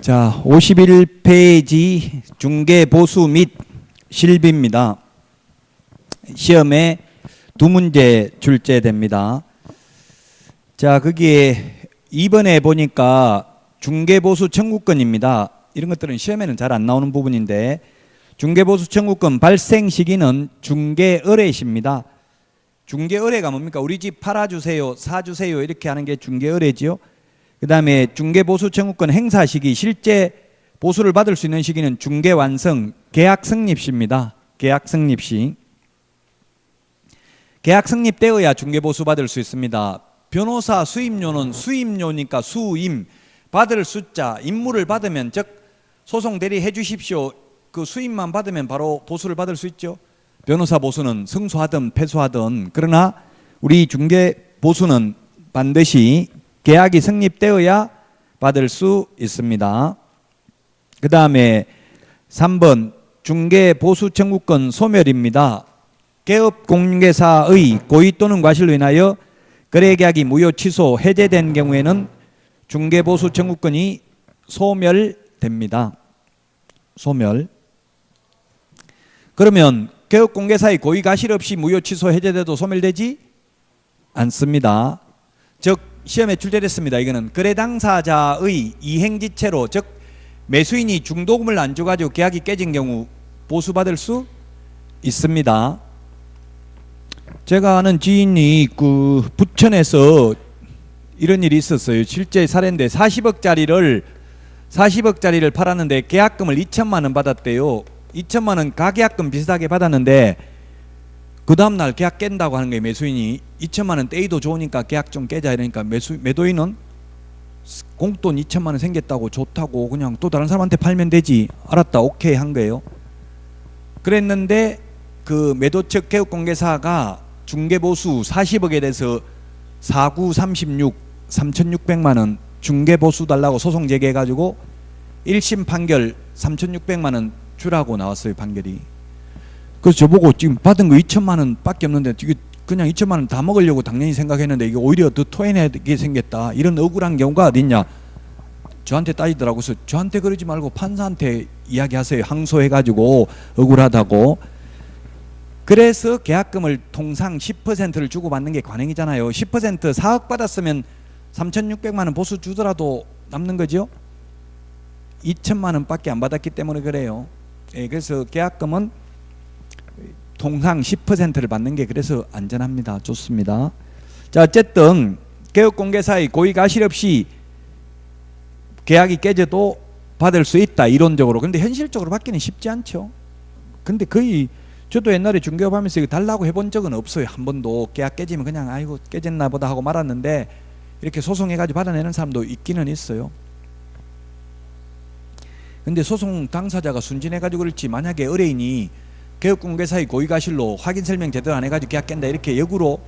자, 51페이지 중개보수 및 실비입니다. 시험에 두 문제 출제됩니다. 자, 거기에 2번에 보니까 중개보수 청구권입니다. 이런 것들은 시험에는 잘 안 나오는 부분인데, 중개보수 청구권 발생 시기는 중개의뢰시입니다. 중개의뢰가 뭡니까? 우리 집 팔아주세요, 사주세요 이렇게 하는 게 중개의뢰지요. 그 다음에 중개보수 청구권 행사 시기, 실제 보수를 받을 수 있는 시기는 중개완성, 계약 성립시입니다. 계약 성립시. 계약 성립되어야 중개보수 받을 수 있습니다. 변호사 수임료는 수임료니까 수임, 받을 숫자, 임무를 받으면, 즉 소송 대리해 주십시오, 그 수임만 받으면 바로 보수를 받을 수 있죠. 변호사 보수는 승소하든 패소하든. 그러나 우리 중개보수는 반드시 계약이 성립되어야 받을 수 있습니다. 그 다음에 3번 중개보수 청구권 소멸입니다. 개업공개사의 고의 또는 과실로 인하여 거래계약이 무효 취소 해제된 경우에는 중개보수 청구권이 소멸됩니다. 소멸. 그러면 개업공개사의 고의 과실 없이 무효 취소 해제돼도 소멸되지 않습니다. 즉 시험에 출제됐습니다. 이거는 거래 당사자의 이행지체로, 즉 매수인이 중도금을 안 줘가지고 계약이 깨진 경우 보수받을 수 있습니다. 제가 아는 지인이 그 부천에서 이런 일이 있었어요. 실제 사례인데 40억짜리를 팔았는데 계약금을 2천만 원 받았대요. 2천만 원 가계약금 비슷하게 받았는데 그 다음날 계약 깬다고 하는 거예요. 매수인이 2천만 원 떼이도 좋으니까 계약 좀 깨자 이러니까 매도인은 공돈 2천만 원 생겼다고 좋다고 그냥 또 다른 사람한테 팔면 되지, 알았다 오케이 한 거예요. 그랬는데 그 매도 측 개업공개사가 중개보수 40억에 대해서 4936 3,600만 원 중개보수 달라고 소송 제기해가지고 1심 판결 3,600만 원 주라고 나왔어요, 판결이. 그래서 저보고 지금 받은 거 2천만 원 밖에 없는데 이게 그냥 2천만 원 다 먹으려고 당연히 생각했는데 이게 오히려 더 토해내게 생겼다, 이런 억울한 경우가 어딨냐 저한테 따지더라고요. 그래서 저한테 그러지 말고 판사한테 이야기하세요, 항소해가지고 억울하다고. 그래서 계약금을 통상 10%를 주고 받는 게 관행이잖아요. 10% 4억 받았으면 3,600만 원 보수 주더라도 남는 거죠. 2천만 원 밖에 안 받았기 때문에 그래요. 예, 그래서 계약금은 통상 10%를 받는 게 그래서 안전합니다. 좋습니다. 자, 어쨌든 개업공개사의 고의 과실 없이 계약이 깨져도 받을 수 있다, 이론적으로. 근데 현실적으로 받기는 쉽지 않죠. 근데 거의 저도 옛날에 중개업하면서 이거 달라고 해본 적은 없어요. 한 번도. 계약 깨지면 그냥 아이고 깨졌나 보다 하고 말았는데 이렇게 소송해가지고 받아내는 사람도 있기는 있어요. 근데 소송 당사자가 순진해가지고 그렇지, 만약에 의뢰인이 개업공개사의 고의과실로 확인설명 제대로 안 해가지고 계약 깬다 이렇게 역으로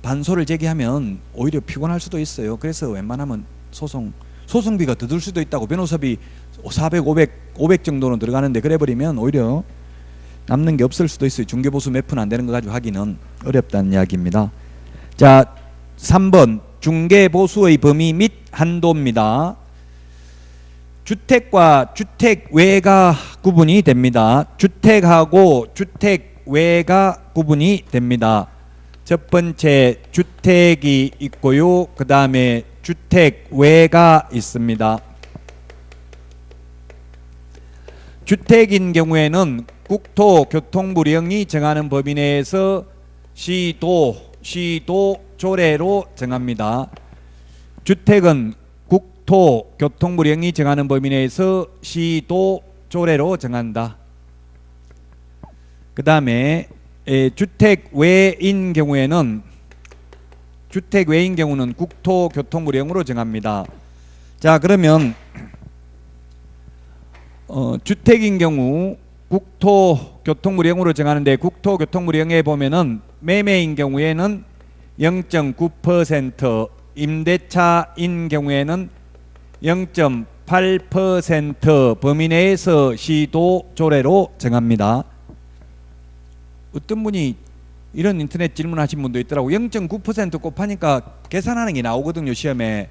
반소를 제기하면 오히려 피곤할 수도 있어요. 그래서 웬만하면 소송비가 더 들 수도 있다고. 변호사비 400, 500 정도는 들어가는데 그래버리면 오히려 남는 게 없을 수도 있어요. 중개보수 몇 푼 안 되는 거 가지고 하기는 어렵다는 이야기입니다. 자, 3번 중개보수의 범위 및 한도입니다. 주택과 주택 외가 구분이 됩니다. 주택하고 주택 외가 구분이 됩니다. 첫 번째 주택이 있고요. 그 다음에 주택 외가 있습니다. 주택인 경우에는 국토교통부령이 정하는 범위 내에서 시도 조례로 정합니다. 주택은 국토교통부령이 정하는 범위 내에서 시도 조례로 정한다. 그 다음에 주택 외인 경우는 국토교통부령으로 정합니다. 자, 그러면 주택인 경우 국토교통부령으로 정하는데, 국토교통부령에 보면은 매매인 경우에는 0.9%, 임대차인 경우에는 0.8% 범위 내에서 시도 조례로 정합니다. 어떤 분이 이런 인터넷 질문하신 분도 있더라고. 0.9% 곱하니까 계산하는 게 나오거든요, 시험에.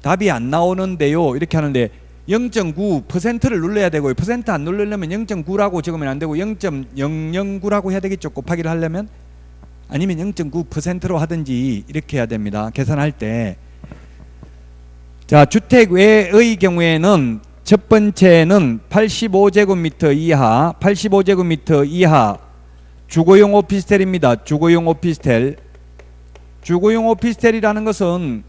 답이 안 나오는데요 이렇게 하는데 0.9%를 눌러야 되고요. 퍼센트 안 누르려면 0.9라고 적으면 안 되고 0.009라고 해야 되겠죠. 곱하기를 하려면. 아니면 0.9%로 하든지 이렇게 해야 됩니다. 계산할 때. 자, 주택 외의 경우에는 첫 번째는 85제곱미터 이하, 85제곱미터 이하 주거용 오피스텔입니다. 주거용 오피스텔. 주거용 오피스텔이라는 것은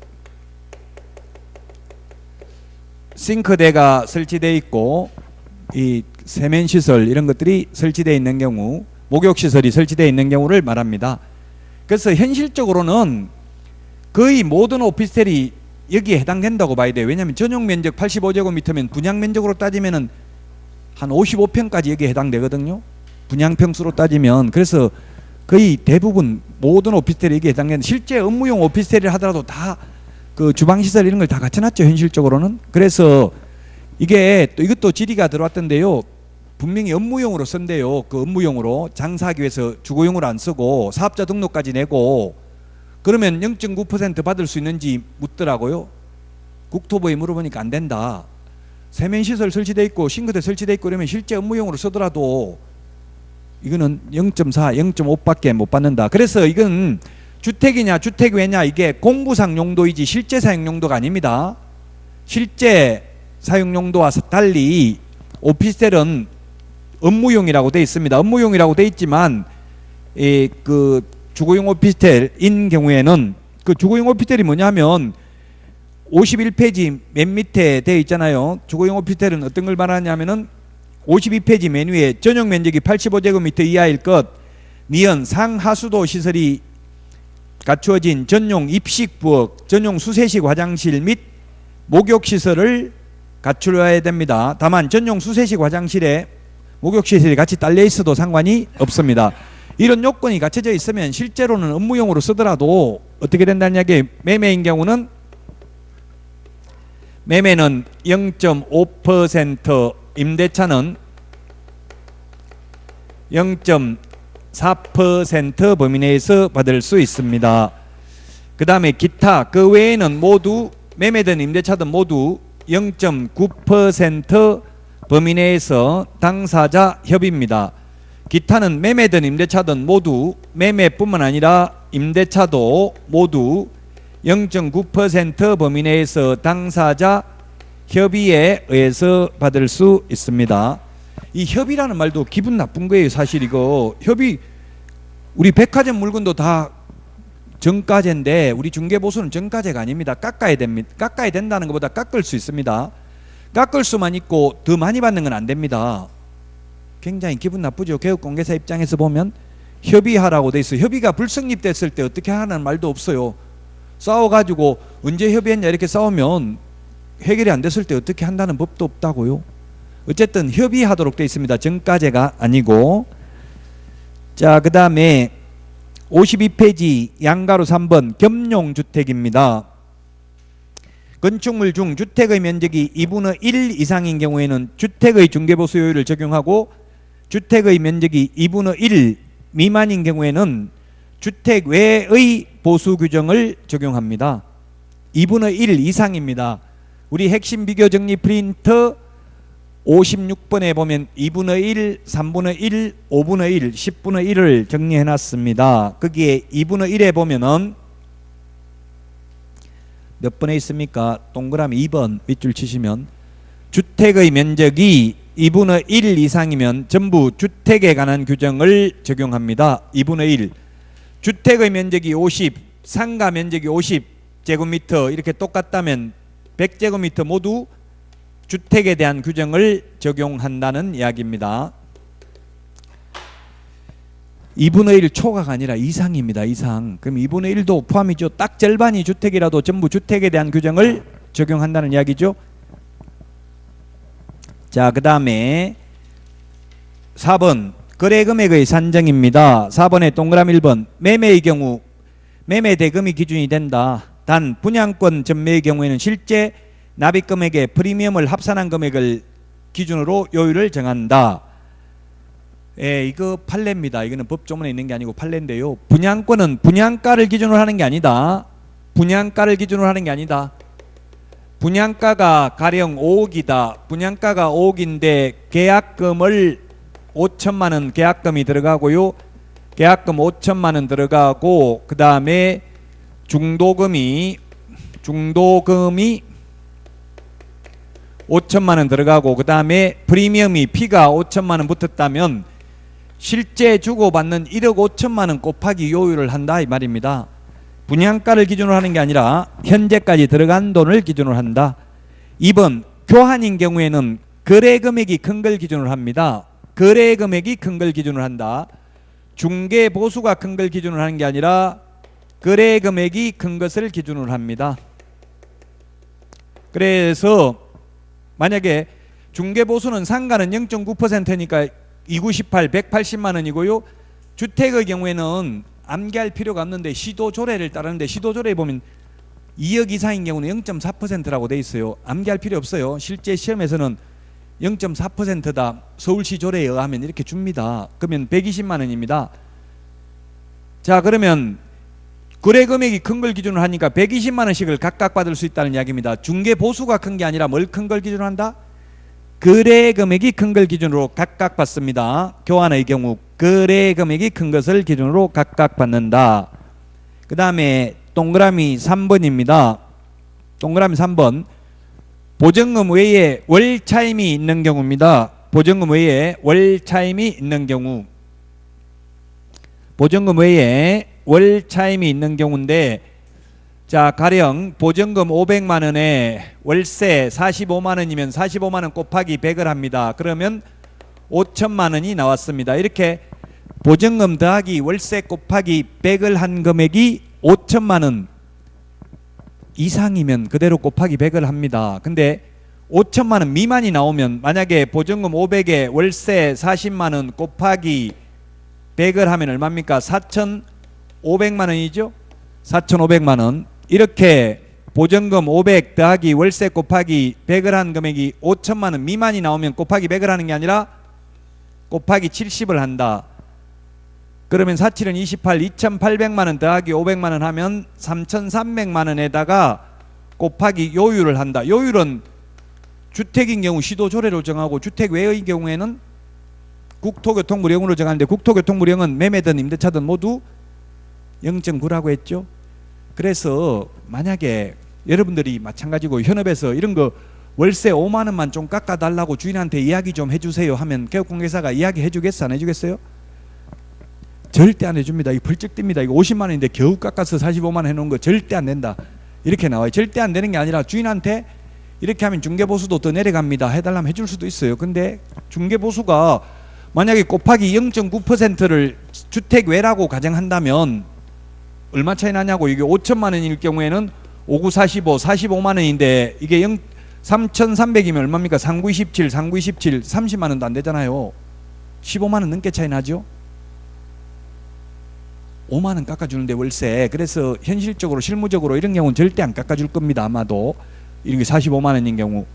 싱크대가 설치되어 있고 이 세면시설 이런 것들이 설치되어 있는 경우, 목욕시설이 설치되어 있는 경우를 말합니다. 그래서 현실적으로는 거의 모든 오피스텔이 여기에 해당된다고 봐야 돼요. 왜냐하면 전용 면적 85제곱미터면 분양 면적으로 따지면은 한 55평까지 여기에 해당되거든요. 분양평수로 따지면. 그래서 거의 대부분 모든 오피스텔이 여기에 해당되는데, 실제 업무용 오피스텔을 하더라도 다 그 주방시설 이런 걸 다 갖춰놨죠, 현실적으로는. 그래서 이게 또 이것도 질의가 들어왔던데요. 분명히 업무용으로 쓴대요. 그 업무용으로 장사하기 위해서 주거용으로 안 쓰고 사업자 등록까지 내고, 그러면 0.9% 받을 수 있는지 묻더라고요. 국토부에 물어보니까 안 된다. 세면시설 설치되어 있고 싱크대 설치되어 있고 그러면 실제 업무용으로 쓰더라도 이거는 0.4, 0.5밖에 못 받는다. 그래서 이건 주택이냐 주택외냐 이게 공부상 용도이지 실제 사용 용도가 아닙니다. 실제 사용 용도와 달리 오피스텔은 업무용이라고 되어 있습니다. 업무용이라고 되어 있지만 그 주거용 오피스텔인 경우에는, 그 주거용 오피스텔이 뭐냐면 51페이지 맨 밑에 되어 있잖아요. 주거용 오피스텔은 어떤 걸 말하냐면은 52페이지 맨 위에 전용 면적이 85제곱미터 이하일 것, 니은 상하수도 시설이 갖추어진 전용 입식 부엌, 전용 수세식 화장실 및 목욕시설을 갖추어야 됩니다. 다만 전용 수세식 화장실에 목욕시설이 같이 딸려 있어도 상관이 없습니다. 이런 요건이 갖춰져 있으면 실제로는 업무용으로 쓰더라도 어떻게 된다는 이야기예요. 매매인 경우는 매매는 0.5%, 임대차는 0.4% 범위 내에서 받을 수 있습니다. 그 다음에 기타, 그 외에는 모두 매매든 임대차든 모두 0.9% 범위 내에서 당사자 협의입니다. 기타는 매매든 임대차든 모두, 매매뿐만 아니라 임대차도 모두 0.9% 범위 내에서 당사자 협의에 의해서 받을 수 있습니다. 이 협의라는 말도 기분 나쁜 거예요. 사실 이거 협의, 우리 백화점 물건도 다 정가제인데 우리 중개보수는 정가제가 아닙니다. 깎아야 됩니다. 깎아야 된다는 것보다 깎을 수 있습니다. 깎을 수만 있고 더 많이 받는 건 안 됩니다. 굉장히 기분 나쁘죠. 개업공개사 입장에서 보면 협의하라고 돼 있어요. 협의가 불성립됐을 때 어떻게 하라는 말도 없어요. 싸워가지고 언제 협의했냐 이렇게 싸우면 해결이 안 됐을 때 어떻게 한다는 법도 없다고요. 어쨌든 협의하도록 돼 있습니다. 정가제가 아니고. 자, 그 다음에 52페이지 양가로 3번 겸용주택입니다. 건축물 중 주택의 면적이 2분의 1 이상인 경우에는 주택의 중개보수요율을 적용하고, 주택의 면적이 2분의 1 미만인 경우에는 주택 외의 보수 규정을 적용합니다. 2분의 1 이상입니다. 우리 핵심 비교 정리 프린터 56번에 보면 2분의 1, 3분의 1, 5분의 1, 10분의 1을 정리해 놨습니다. 거기에 2분의 1에 보면은 몇 번에 있습니까? 동그라미 2번 밑줄 치시면 주택의 면적이 2분의 1 이상이면 전부 주택에 관한 규정을 적용합니다. 2분의 1. 주택의 면적이 50, 상가 면적이 50제곱미터 이렇게 똑같다면 100제곱미터 모두 주택에 대한 규정을 적용한다는 이야기입니다. 2분의 1 초과가 아니라 이상입니다. 이상. 그럼 2분의 1도 포함이죠. 딱 절반이 주택이라도 전부 주택에 대한 규정을 적용한다는 이야기죠. 자, 그 다음에 4번 거래금액의 산정입니다. 4번에 동그라미 1번 매매의 경우 매매 대금이 기준이 된다. 단 분양권 전매의 경우에는 실제 납입금액에 프리미엄을 합산한 금액을 기준으로 요율을 정한다. 예, 이거 판례입니다. 이거는 법조문에 있는 게 아니고 판례인데요. 분양권은 분양가를 기준으로 하는 게 아니다. 분양가를 기준으로 하는 게 아니다. 분양가가 가령 5억이다. 분양가가 5억인데 계약금을 5천만 원 계약금이 들어가고요. 계약금 5천만 원 들어가고 그 다음에 중도금이 5천만 원 들어가고 그 다음에 프리미엄이 피가 5천만 원 붙었다면 실제 주고받는 1억 5천만 원 곱하기 요율을 한다 이 말입니다. 분양가를 기준으로 하는 게 아니라 현재까지 들어간 돈을 기준으로 한다. 2번 교환인 경우에는 거래 금액이 큰 걸 기준으로 합니다. 거래 금액이 큰 걸 기준으로 한다. 중개 보수가 큰 걸 기준으로 하는 게 아니라 거래 금액이 큰 것을 기준으로 합니다. 그래서 만약에 중개 보수는 상가는 0.9%니까 298, 180만 원이고요. 주택의 경우에는 암기할 필요가 없는데 시도조례를 따르는데 시도조례에 보면 2억 이상인 경우는 0.4%라고 돼 있어요. 암기할 필요 없어요. 실제 시험에서는 0.4%다. 서울시 조례에 의하면 이렇게 줍니다. 그러면 120만 원입니다. 자, 그러면 거래 금액이 큰 걸 기준으로 하니까 120만 원씩을 각각 받을 수 있다는 이야기입니다. 중개 보수가 큰 게 아니라 뭘 큰 걸 기준으로 한다? 거래 금액이 큰 걸 기준으로 각각 받습니다. 교환의 경우 거래 금액이 큰 것을 기준으로 각각 받는다. 그 다음에 동그라미 3번입니다. 동그라미 3번 보증금 외에 월차임이 있는 경우입니다. 보증금 외에 월차임이 있는 경우 보증금 외에 월차임이 있는 경우인데 자 가령 보증금 500만 원에 월세 45만 원이면 45만 원 곱하기 100을 합니다. 그러면 5천만 원이 나왔습니다. 이렇게 보증금 더하기 월세 곱하기 100을 한 금액이 5천만 원 이상이면 그대로 곱하기 100을 합니다. 근데 5천만 원 미만이 나오면 만약에 보증금 500에 월세 40만 원 곱하기 100을 하면 얼마입니까? 4,500만 원이죠? 4,500만 원. 이렇게 보증금 500 더하기 월세 곱하기 100을 한 금액이 5천만 원 미만이 나오면 곱하기 100을 하는 게 아니라 곱하기 70을 한다. 그러면 4,7은 28, 2,800만 원 더하기 500만 원 하면 3,300만 원에다가 곱하기 요율을 한다. 요율은 주택인 경우 시도조례로 정하고 주택 외의 경우에는 국토교통부령으로 정하는데 국토교통부령은 매매든 임대차든 모두 0.9라고 했죠. 그래서 만약에 여러분들이 마찬가지고 현업에서 이런 거 월세 5만 원만 좀 깎아달라고 주인한테 이야기 좀 해주세요 하면 개업공개사가 이야기 해주겠어 안 해주겠어요? 절대 안 해줍니다. 이거 벌쩍 뜁니다. 이거 50만 원인데 겨우 깎아서 45만 원 해놓은 거 절대 안 된다. 이렇게 나와요. 절대 안 되는 게 아니라 주인한테 이렇게 하면 중개보수도 더 내려갑니다. 해달라면 해줄 수도 있어요. 근데 중개보수가 만약에 곱하기 0.9%를 주택 외라고 가정한다면 얼마 차이 나냐고. 이게 5천만 원일 경우에는 5945, 45만 원인데 이게 3,300이면 얼마입니까? 3927, 3927, 30만 원도 안 되잖아요. 15만 원 넘게 차이 나죠? 5만 원 깎아주는데 월세. 그래서 현실적으로 실무적으로 이런 경우는 절대 안 깎아줄 겁니다. 아마도 이런 게 45만 원인 경우.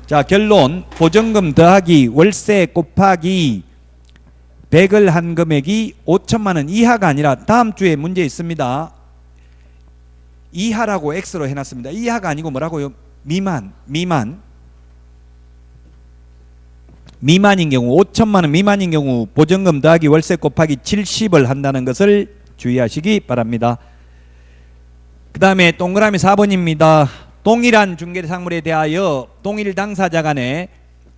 자 결론 보증금 더하기 월세 곱하기 100을 한 금액이 5천만 원 이하가 아니라 다음 주에 문제 있습니다. 이하라고 X로 해놨습니다. 이하가 아니고 뭐라고요? 미만인 경우 5천만 원 미만인 경우 보증금 더하기 월세 곱하기 70을 한다는 것을 주의하시기 바랍니다. 그 다음에 동그라미 4번입니다. 동일한 중개상물에 대하여 동일 당사자 간에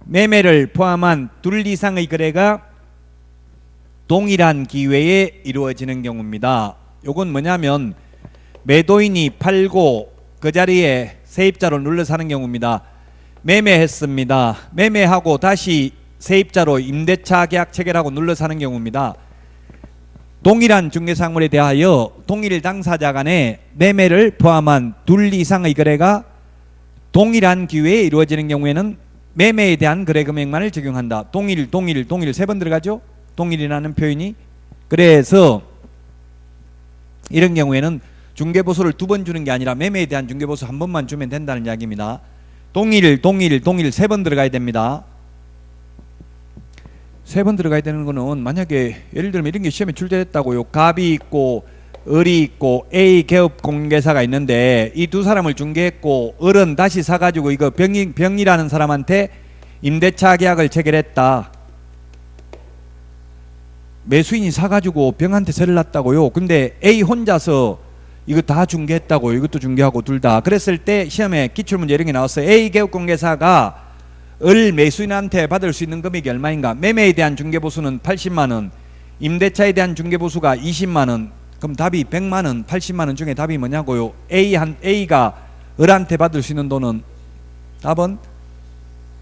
매매를 포함한 둘 이상의 거래가 동일한 기회에 이루어지는 경우입니다. 요건 뭐냐면 매도인이 팔고 그 자리에 세입자로 눌러 사는 경우입니다. 매매했습니다. 매매하고 다시 세입자로 임대차 계약 체결하고 눌러 사는 경우입니다. 동일한 중개상물에 대하여 동일 당사자 간에 매매를 포함한 둘 이상의 거래가 동일한 기회에 이루어지는 경우에는 매매에 대한 거래 금액만을 적용한다. 동일 세 번 들어가죠? 동일이라는 표현이. 그래서 이런 경우에는 중개보수를 2번 주는 게 아니라 매매에 대한 중개보수 1번만 주면 된다는 이야기입니다. 동일 세 번 들어가야 됩니다. 3번 들어가야 되는 거는 만약에 예를 들면 이런 게 시험에 출제됐다고요. 갑이 있고 을이 있고 A 개업공개사가 있는데 이 두 사람을 중개했고 을은 다시 사가지고 이거 병이라는 사람한테 임대차 계약을 체결했다. 매수인이 사가지고 병한테 세를 놨다고요. 근데 A 혼자서 이거 다 중개했다고. 이것도 중개하고 둘 다. 그랬을 때 시험에 기출문제 이런 게 나왔어요. A 개업공개사가 을 매수인한테 받을 수 있는 금액이 얼마인가? 매매에 대한 중개보수는 80만원, 임대차에 대한 중개보수가 20만원. 그럼 답이 100만원, 80만원 중에 답이 뭐냐고요? A가 을한테 받을 수 있는 돈은 답은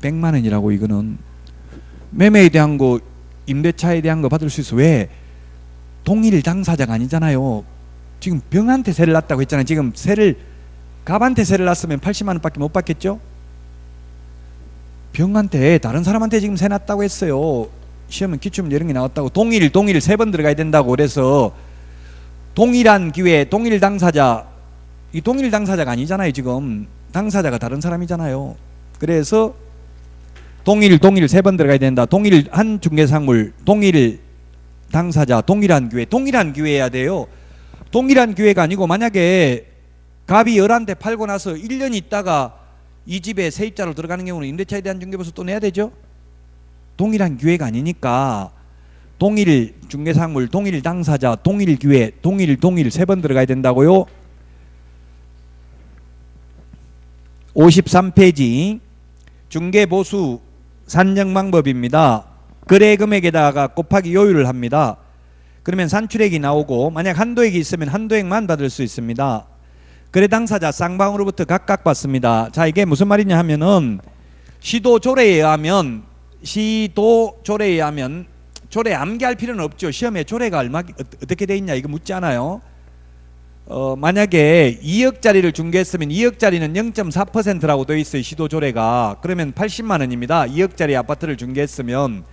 100만원이라고. 이거는 매매에 대한 거, 임대차에 대한 거 받을 수 있어. 왜? 동일 당사자가 아니잖아요. 지금 병한테 세를 놨다고 했잖아요. 지금 갑한테 세를 놨으면 80만원 밖에 못 받겠죠? 병한테, 다른 사람한테 지금 세 놨다고 했어요. 시험은 기출문제 이런 게 나왔다고. 동일 3번 들어가야 된다고. 그래서 동일한 기회, 동일 당사자, 이 동일 당사자가 아니잖아요. 지금 당사자가 다른 사람이잖아요. 그래서 동일 3번 들어가야 된다. 동일 한 중개상물, 동일 당사자, 동일한 기회 해야 돼요. 동일한 기회가 아니고 만약에 갑이 을한테 팔고 나서 1년 있다가 이 집에 세입자로 들어가는 경우는 임대차에 대한 중개보수 또 내야 되죠. 동일한 기회가 아니니까 동일 중개상물, 동일 당사자, 동일 기회, 동일 3번 들어가야 된다고요. 53페이지 중개보수 산정 방법입니다. 거래 금액에다가 곱하기 요율을 합니다. 그러면 산출액이 나오고 만약 한도액이 있으면 한도액만 받을 수 있습니다. 거래 당사자 쌍방으로부터 각각 받습니다. 자, 이게 무슨 말이냐 하면은 시도조례에 의하면 조례 암기할 필요는 없죠. 시험에 조례가 어떻게 돼 있냐 이거 묻지 않아요. 만약에 2억짜리를 중개했으면 2억짜리는 0.4%라고 되어 있어요. 시도조례가. 그러면 80만원입니다. 2억짜리 아파트를 중개했으면.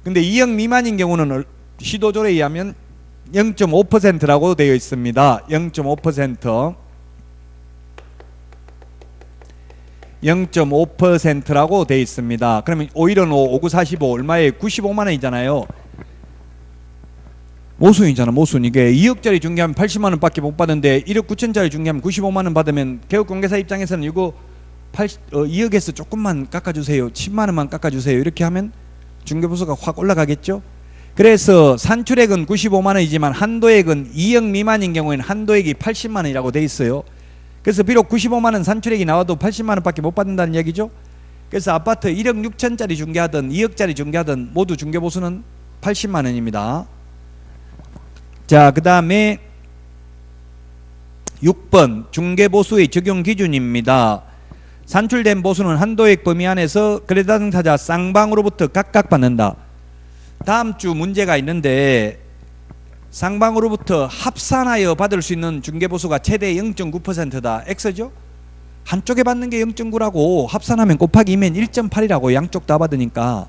근데 2억 미만인 경우는 시도조례에 의하면 0.5%라고 되어 있습니다. 0.5%. 0.5%라고 되어 있습니다. 그러면 515, 5945 얼마에 95만원이잖아요. 모순이잖아. 모순. 이게 2억짜리 중개하면 80만원 밖에 못 받는데 1억 9천짜리 중개하면 95만원 받으면 개업공개사 입장에서는 이거 2억에서 조금만 깎아주세요. 10만원만 깎아주세요. 이렇게 하면 중개보수가 확 올라가겠죠. 그래서 산출액은 95만원이지만 한도액은 2억 미만인 경우에는 한도액이 80만원이라고 돼 있어요. 그래서 비록 95만원 산출액이 나와도 80만원 밖에 못 받는다는 얘기죠. 그래서 아파트 1억 6천짜리 중개하든 2억짜리 중개하든 모두 중개보수는 80만원입니다. 자, 그 다음에 6번 중개보수의 적용 기준입니다. 산출된 보수는 한도액 범위 안에서 거래 당사자 쌍방으로부터 각각 받는다. 다음 주 문제가 있는데 쌍방으로부터 합산하여 받을 수 있는 중개보수가 최대 0.9%다. X죠? 한쪽에 받는 게 0.9라고 합산하면 곱하기 2면 1.8이라고 양쪽 다 받으니까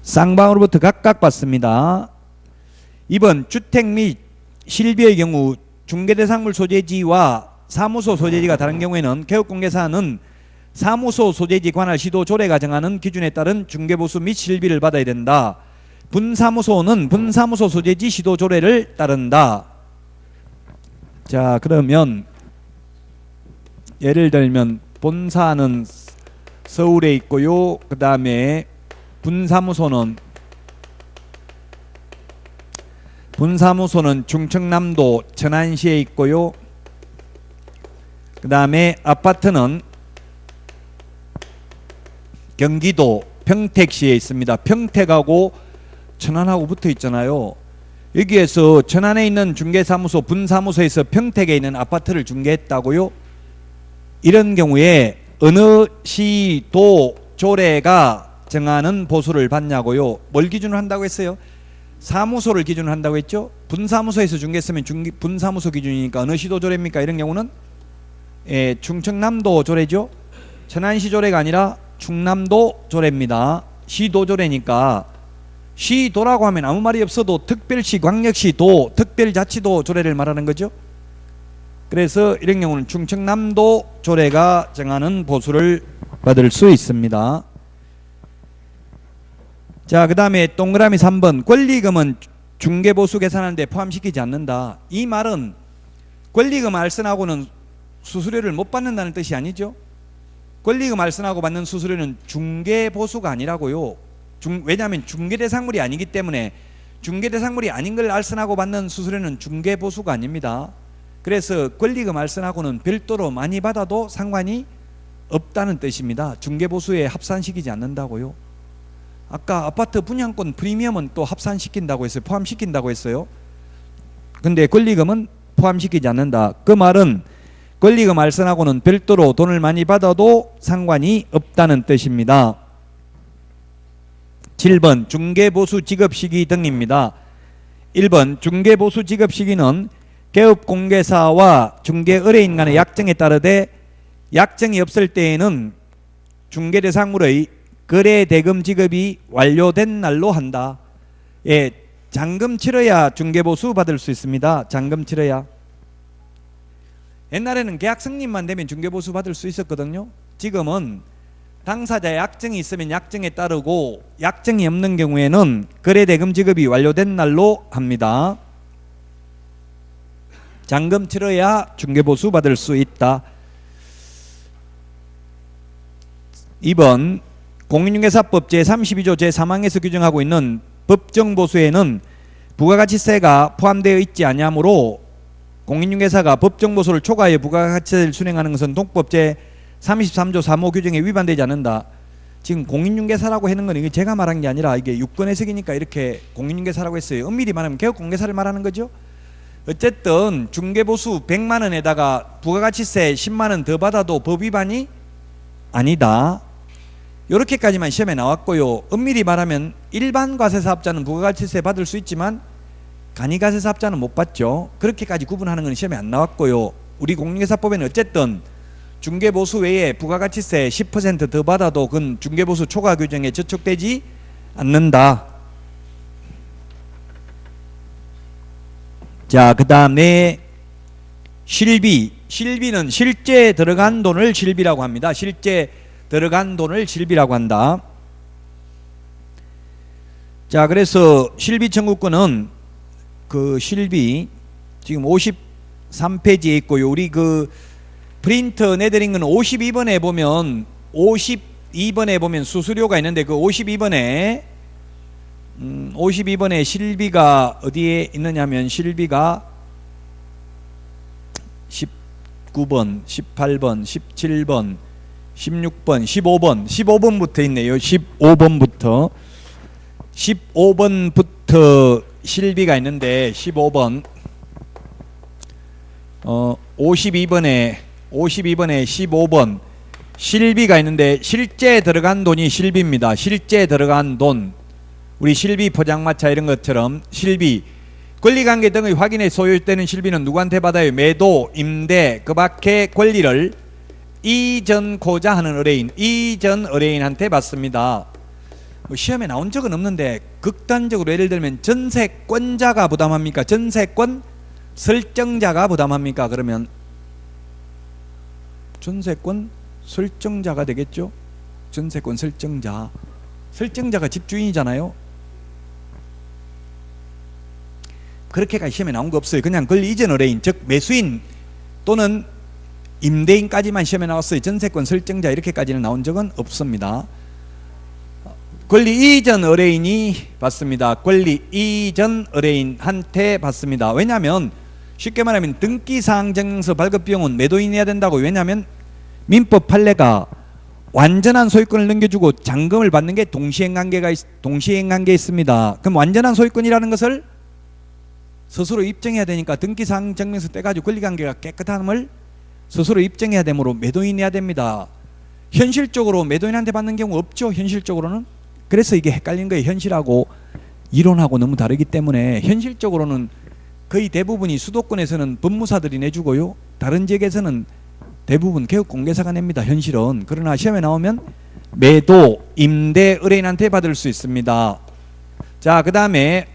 쌍방으로부터 각각 받습니다. 2번 주택 및 실비의 경우 중개대상물 소재지와 사무소 소재지가 다른 경우에는 개업공개사는 사무소 소재지 관할 시도조례가 정하는 기준에 따른 중개보수 및 실비를 받아야 된다. 분사무소는 분사무소 소재지 시도조례를 따른다. 자, 그러면 예를 들면 본사는 서울에 있고요. 그 다음에 분사무소는 충청남도 천안시에 있고요. 그 다음에 아파트는 경기도 평택시에 있습니다. 평택하고 천안하고 붙어 있잖아요. 여기에서 천안에 있는 중개사무소 분사무소에서 평택에 있는 아파트를 중개했다고요. 이런 경우에 어느 시도 조례가 정하는 보수를 받냐고요. 뭘 기준으로 한다고 했어요? 사무소를 기준으로 한다고 했죠. 분사무소에서 중개했으면 분사무소 기준이니까 어느 시도 조례입니까? 이런 경우는 충청남도 조례죠. 천안시 조례가 아니라 충남도 조례입니다. 시도 조례니까 시도라고 하면 아무 말이 없어도 특별시, 광역시, 도, 특별자치도 조례를 말하는 거죠. 그래서 이런 경우는 충청남도 조례가 정하는 보수를 받을 수 있습니다. 자, 그 다음에 동그라미 3번 권리금은 중개보수 계산하는데 포함시키지 않는다. 이 말은 권리금 알선하고는 수수료를 못 받는다는 뜻이 아니죠. 권리금 알선하고 받는 수수료는 중개보수가 아니라고요. 왜냐하면 중개대상물이 아니기 때문에 중개대상물이 아닌 걸 알선하고 받는 수수료는 중개보수가 아닙니다. 그래서 권리금 알선하고는 별도로 많이 받아도 상관이 없다는 뜻입니다. 중개보수에 합산시키지 않는다고요. 아까 아파트 분양권 프리미엄은 또 합산시킨다고 했어요. 포함시킨다고 했어요. 근데 권리금은 포함시키지 않는다. 그 말은 권리금 알선하고는 별도로 돈을 많이 받아도 상관이 없다는 뜻입니다. 7번 중개보수 지급시기 등입니다. 1번 중개보수 지급시기는 개업공개사와 중개의뢰인 간의 약정에 따르되 약정이 없을 때에는 중개대상물의 거래대금 지급이 완료된 날로 한다. 예, 잔금 치러야 중개보수 받을 수 있습니다. 잔금 치러야. 옛날에는 계약 승인만 되면 중개보수 받을 수 있었거든요. 지금은 당사자의 약정이 있으면 약정에 따르고 약정이 없는 경우에는 거래대금 지급이 완료된 날로 합니다. 잔금 치러야 중개보수 받을 수 있다. 2번 공인중개사법 제32조 제3항에서 규정하고 있는 법정보수에는 부가가치세가 포함되어 있지 아니하므로 공인중개사가 법정보수를 초과하여 부가가치세를 순행하는 것은 동법 제33조 3호 규정에 위반되지 않는다. 지금 공인중개사라고 하는 건 이게 제가 말한 게 아니라 이게 유권 해석이니까 이렇게 공인중개사라고 했어요. 엄밀히 말하면 개업공개사를 말하는 거죠. 어쨌든 중개보수 100만 원에다가 부가가치세 10만 원 더 받아도 법 위반이 아니다. 이렇게까지만 시험에 나왔고요. 엄밀히 말하면 일반 과세사업자는 부가가치세 받을 수 있지만 간이가세사업자는 못 받죠. 그렇게까지 구분하는 건 시험에 안 나왔고요. 우리 공인중개사법에는 어쨌든 중개보수 외에 부가가치세 10% 더 받아도 그건 중개보수 초과 규정에 저촉되지 않는다. 자, 그 다음에 실비. 실비는 실제 들어간 돈을 실비라고 합니다. 실제 들어간 돈을 실비라고 한다. 자, 그래서 실비 청구권은 그 실비 지금 53페이지에 있고요. 우리 그 프린터 내드린 건 52번에 보면 수수료가 있는데 그 52번에 실비가 어디에 있느냐면 실비가 19번, 18번, 17번, 16번, 15번부터 있네요. 15번부터 실비가 있는데 15번 52번에 15번 실비가 있는데 실제 들어간 돈이 실비입니다. 실제 들어간 돈. 우리 실비 포장마차 이런 것처럼 실비 권리관계 등의 확인에 소요되는 실비는 누구한테 받아요? 매도, 임대, 그 밖에 권리를 이전코자 하는 의뢰인, 이전 의뢰인한테 받습니다. 뭐 시험에 나온 적은 없는데 극단적으로 예를 들면 전세권자가 부담합니까? 전세권 설정자가 부담합니까? 그러면 전세권 설정자가 되겠죠? 전세권 설정자. 설정자가 집주인이잖아요. 그렇게까지 시험에 나온 거 없어요. 그냥 권리 이전 의뢰인, 즉 매수인 또는 임대인까지만 시험에 나왔어요. 전세권 설정자 이렇게까지는 나온 적은 없습니다. 권리 이전 의뢰인이 받습니다. 권리 이전 의뢰인한테 받습니다. 왜냐하면 쉽게 말하면 등기사항증명서 발급비용은 매도인이 해야 된다고. 왜냐하면 민법 판례가 완전한 소유권을 넘겨주고 잔금을 받는 게 동시행관계에 있습니다. 그럼 완전한 소유권이라는 것을 스스로 입증해야 되니까 등기사항증명서 떼가지고 권리관계가 깨끗함을 스스로 입증해야 되므로 매도인이 해야 됩니다. 현실적으로 매도인한테 받는 경우 없죠. 현실적으로는. 그래서 이게 헷갈린 거예요. 현실하고 이론하고 너무 다르기 때문에. 현실적으로는 거의 대부분이 수도권에서는 법무사들이 내주고요. 다른 지역에서는 대부분 개업공개사가 냅니다. 현실은. 그러나 시험에 나오면 매도, 임대, 의뢰인한테 받을 수 있습니다. 자, 그 다음에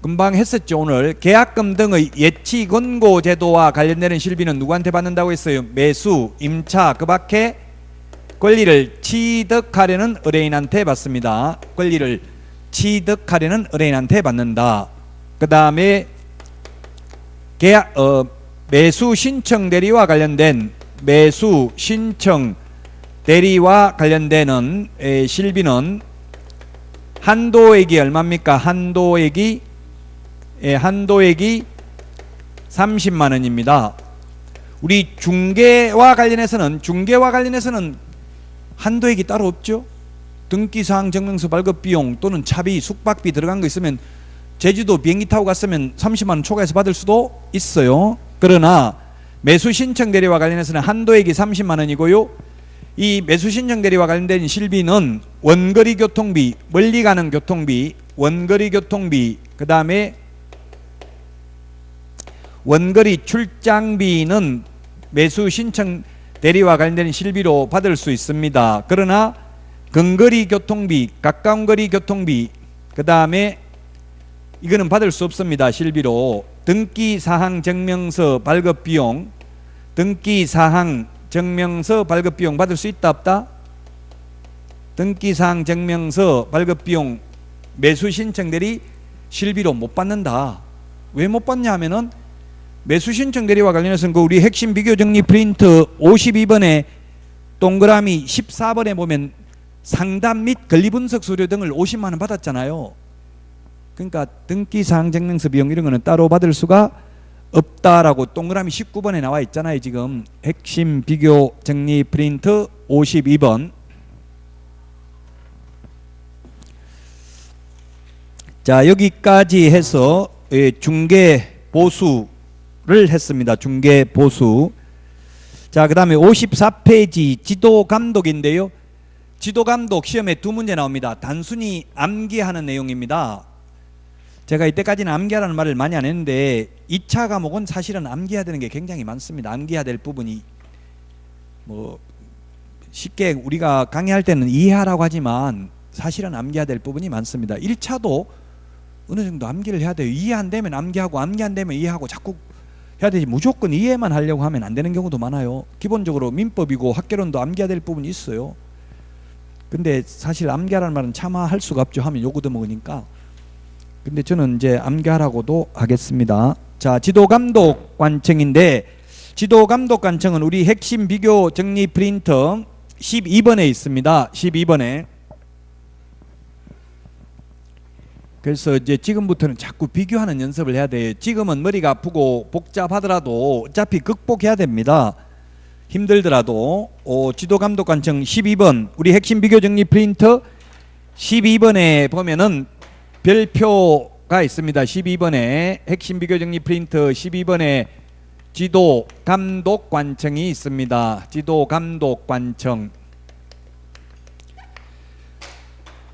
금방 했었죠. 오늘 계약금 등의 예치 권고 제도와 관련되는 실비는 누구한테 받는다고 했어요? 매수, 임차, 그 밖에 권리를 취득하려는 의뢰인한테 받습니다. 권리를 취득하려는 의뢰인한테 받는다. 그 다음에 매수 신청 대리와 관련된 매수 신청 대리와 관련되는 실비는 한도액이 얼마입니까? 한도액이 30만 원입니다. 우리 중개와 관련해서는 한도액이 따로 없죠. 등기사항 증명서 발급 비용 또는 차비, 숙박비 들어간 거 있으면 제주도 비행기 타고 갔으면 30만 원 초과해서 받을 수도 있어요. 그러나 매수 신청 대리와 관련해서는 한도액이 30만 원이고요. 이 매수 신청 대리와 관련된 실비는 원거리 교통비, 멀리 가는 교통비, 원거리 교통비, 그 다음에 원거리 출장비는 매수 신청 대리와 관련된 실비로 받을 수 있습니다. 그러나 근거리 교통비, 가까운 거리 교통비, 그 다음에 이거는 받을 수 없습니다. 실비로. 등기사항 증명서 발급 비용, 등기사항 증명서 발급 비용 받을 수 있다 없다? 등기사항 증명서 발급 비용 매수 신청 대리 실비로 못 받는다. 왜 못 받냐 하면은 매수 신청 대리와 관련해서는 그 우리 핵심 비교 정리 프린트 52번에 동그라미 14번에 보면 상담 및 권리 분석 수료 등을 50만 원 받았잖아요. 그러니까 등기사항 증명서 비용 이런 거는 따로 받을 수가 없다라고 동그라미 19번에 나와 있잖아요. 지금 핵심 비교 정리 프린트 52번. 자, 여기까지 해서 중개 보수를 했습니다. 중개 보수. 자, 그 다음에 54페이지 지도 감독인데요. 지도 감독 시험에 두 문제 나옵니다. 단순히 암기하는 내용입니다. 제가 이때까지는 암기하라는 말을 많이 안 했는데 2차 과목은 사실은 암기해야 되는 게 굉장히 많습니다. 암기해야 될 부분이 뭐 쉽게 우리가 강의할 때는 이해하라고 하지만 사실은 암기해야 될 부분이 많습니다. 1차도 어느 정도 암기를 해야 돼요. 이해 안 되면 암기하고, 암기 안 되면 이해하고 자꾸 해야 되지. 무조건 이해만 하려고 하면 안 되는 경우도 많아요. 기본적으로 민법이고 학개론도 암기해야 될 부분이 있어요. 근데 사실 암기하라는 말은 차마 할 수가 없죠. 하면 요구도 먹으니까. 근데 저는 이제 암기하라고도 하겠습니다. 자, 지도감독 관청인데 지도감독 관청은 우리 핵심 비교 정리 프린터 12번에 있습니다. 12번에. 그래서 이제 지금부터는 자꾸 비교하는 연습을 해야 돼요. 지금은 머리가 아프고 복잡하더라도 어차피 극복해야 됩니다. 힘들더라도. 지도감독 관청 12번 우리 핵심 비교 정리 프린터 12번에 보면은 별표가 있습니다. 12번에 핵심 비교 정리 프린터 12번에 지도 감독 관청이 있습니다. 지도 감독 관청.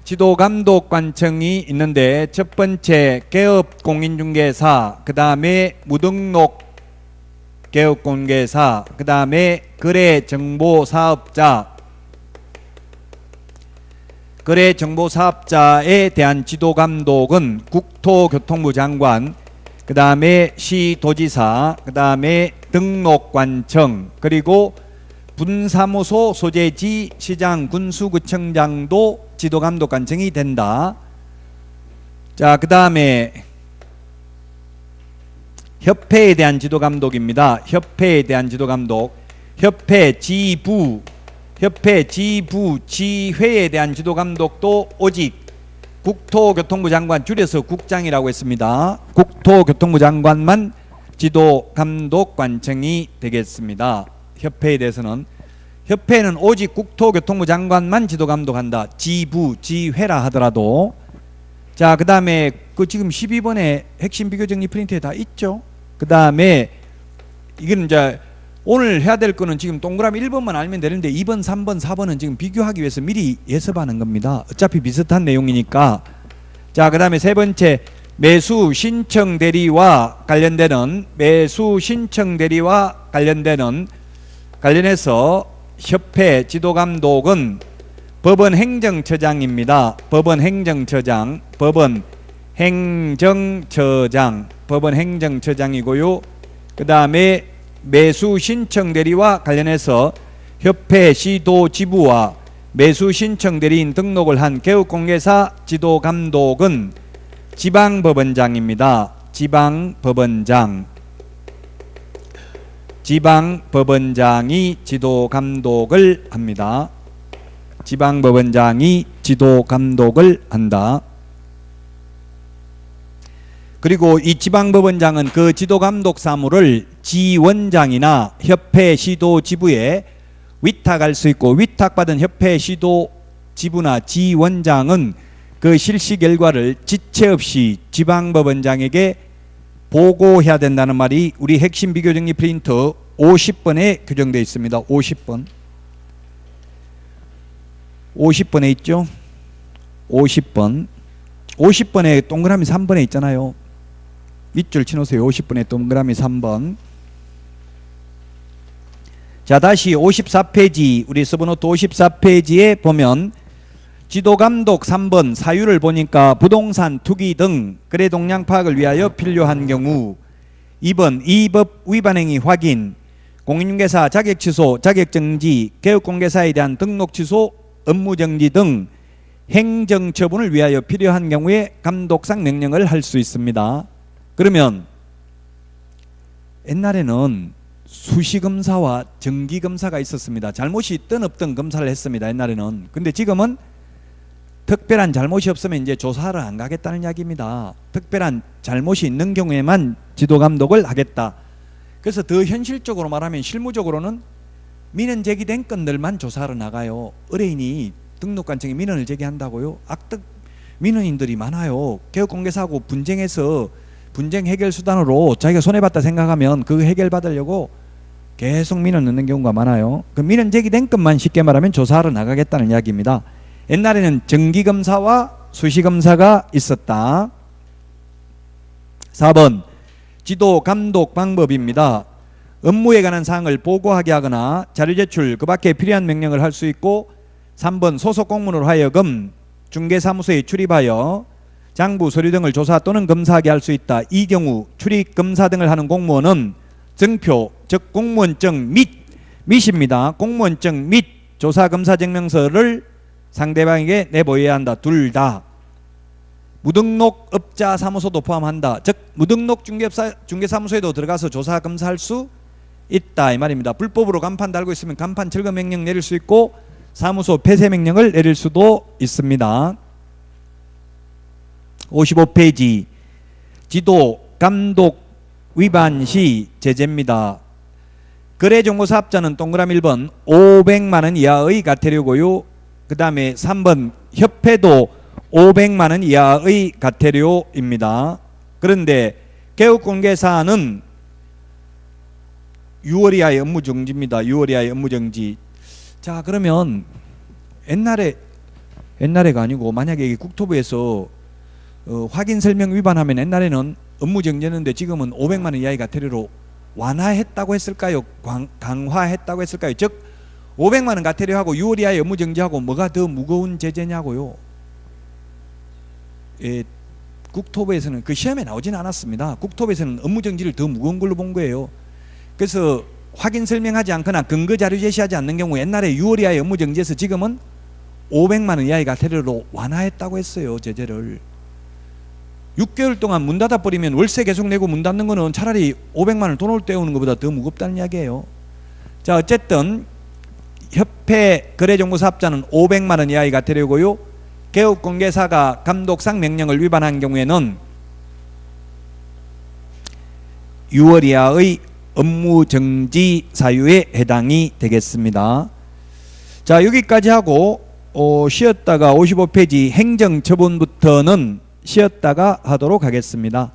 지도 감독 관청이 있는데 첫 번째 개업 공인중개사, 그 다음에 무등록 개업 공개사, 그 다음에 거래정보사업자, 거래정보사업자에 대한 지도감독은 국토교통부 장관, 그 다음에 시도지사, 그 다음에 등록관청, 그리고 분사무소 소재지 시장 군수구청장도 지도감독관청이 된다. 자, 그 다음에 협회에 대한 지도감독입니다. 협회에 대한 지도감독. 협회 지부, 지회에 대한 지도감독도 오직 국토교통부 장관, 줄여서 국장이라고 했습니다. 국토교통부 장관만 지도감독관청이 되겠습니다. 협회에 대해서는. 협회는 오직 국토교통부 장관만 지도감독한다. 지부, 지회라 하더라도. 자, 그 다음에 그 지금 12번에 핵심 비교정리 프린트에 다 있죠. 그 다음에 이건 이제 오늘 해야 될 거는 지금 동그라미 1번만 알면 되는데 2번, 3번, 4번은 지금 비교하기 위해서 미리 예습하는 겁니다. 어차피 비슷한 내용이니까. 자, 그 다음에 세 번째 매수 신청 대리와 관련되는 관련해서 협회 지도감독은 법원 행정처장입니다. 법원 행정처장이고요. 그 다음에 매수 신청 대리와 관련해서 협회 시도 지부와 매수 신청 대리인 등록을 한 개업공개사 지도감독은 지방법원장입니다. 지방법원장. 지방법원장이 지도 감독을 합니다. 지방법원장이 지도 감독을 한다. 그리고 이 지방법원장은 그 지도 감독 사무를 지원장이나 협회 시도 지부에 위탁할 수 있고, 위탁받은 협회 시도 지부나 지원장은 그 실시 결과를 지체 없이 지방법원장에게 보고해야 된다는 말이 우리 핵심 비교정리 프린트 50번에 규정되어 있습니다. 50번. 50번에 있죠. 50번. 50번에 동그라미 3번에 있잖아요. 밑줄 치놓으세요. 50번에 동그라미 3번. 자, 다시 54페이지, 우리 서브노트 54페이지에 보면 지도감독 3번 사유를 보니까 부동산 투기 등 거래 동향 파악을 위하여 필요한 경우, 2번 이 법 위반 행위 확인, 공인중개사 자격 취소, 자격 정지, 개업공개사에 대한 등록 취소, 업무 정지 등 행정 처분을 위하여 필요한 경우에 감독상 명령을 할 수 있습니다. 그러면 옛날에는 수시검사와 정기검사가 있었습니다. 잘못이 있든 없든 검사를 했습니다. 옛날에는. 근데 지금은 특별한 잘못이 없으면 이제 조사를 안 가겠다는 이야기입니다. 특별한 잘못이 있는 경우에만 지도감독을 하겠다. 그래서 더 현실적으로 말하면 실무적으로는 민원 제기된 건들만 조사하러 나가요. 의뢰인이 등록관청에 민원을 제기한다고요? 악덕 민원인들이 많아요. 개업공개사하고 분쟁해서 분쟁 해결 수단으로 자기가 손해봤다 생각하면 그거 해결받으려고 계속 민원 넣는 경우가 많아요. 그 민원 제기된 것만 쉽게 말하면 조사하러 나가겠다는 이야기입니다. 옛날에는 정기검사와 수시검사가 있었다. 4번 지도 감독 방법입니다. 업무에 관한 사항을 보고하게 하거나 자료 제출 그 밖에 필요한 명령을 할 수 있고, 3번 소속 공무원으로 하여금 중개사무소에 출입하여 장부 서류 등을 조사 또는 검사하게 할 수 있다. 이 경우 출입 검사 등을 하는 공무원은 증표 즉 공무원증 및입니다. 공무원증 및 조사 검사 증명서를 상대방에게 내보여야 한다. 둘 다. 무등록 업자 사무소도 포함한다. 즉 무등록 중개사무소에도 들어가서 조사 검사할 수 있다 이 말입니다. 불법으로 간판 달고 있으면 간판 철거 명령 내릴 수 있고, 사무소 폐쇄 명령을 내릴 수도 있습니다. 55페이지 지도 감독 위반 시 제재입니다. 거래정보사업자는 동그라미 1번 500만원 이하의 과태료고요. 그 다음에 3번 협회도 500만원 이하의 과태료입니다. 그런데 개업공개사는 6월 이하의 업무정지입니다. 6월 이하의 업무정지. 자, 그러면 옛날에가 아니고 만약에 이게 국토부에서 확인 설명 위반하면 옛날에는 업무정지였는데 지금은 500만원 이하의 과태료로 완화했다고 했을까요? 강화했다고 했을까요? 즉 500만원 과태료하고 6월 이하의 업무정지하고 뭐가 더 무거운 제재냐고요. 예, 국토부에서는 그 시험에 나오진 않았습니다. 국토부에서는 업무정지를 더 무거운 걸로 본 거예요. 그래서 확인 설명하지 않거나 근거 자료 제시하지 않는 경우 옛날에 6월 이하의 업무정지에서 지금은 500만원 이하의 과태료로 완화했다고 했어요. 제재를. 6개월 동안 문 닫아버리면 월세 계속 내고 문 닫는 거는 차라리 500만원 돈을 떼우는 것보다 더 무겁다는 이야기예요. 자, 어쨌든 협회 거래정보사업자는 500만원 이하의 과태료고요. 개업공개사가 감독상 명령을 위반한 경우에는 6월 이하의 업무정지 사유에 해당이 되겠습니다. 자, 여기까지 하고 쉬었다가 55페이지 행정처분부터는 쉬었다가 하도록 하겠습니다.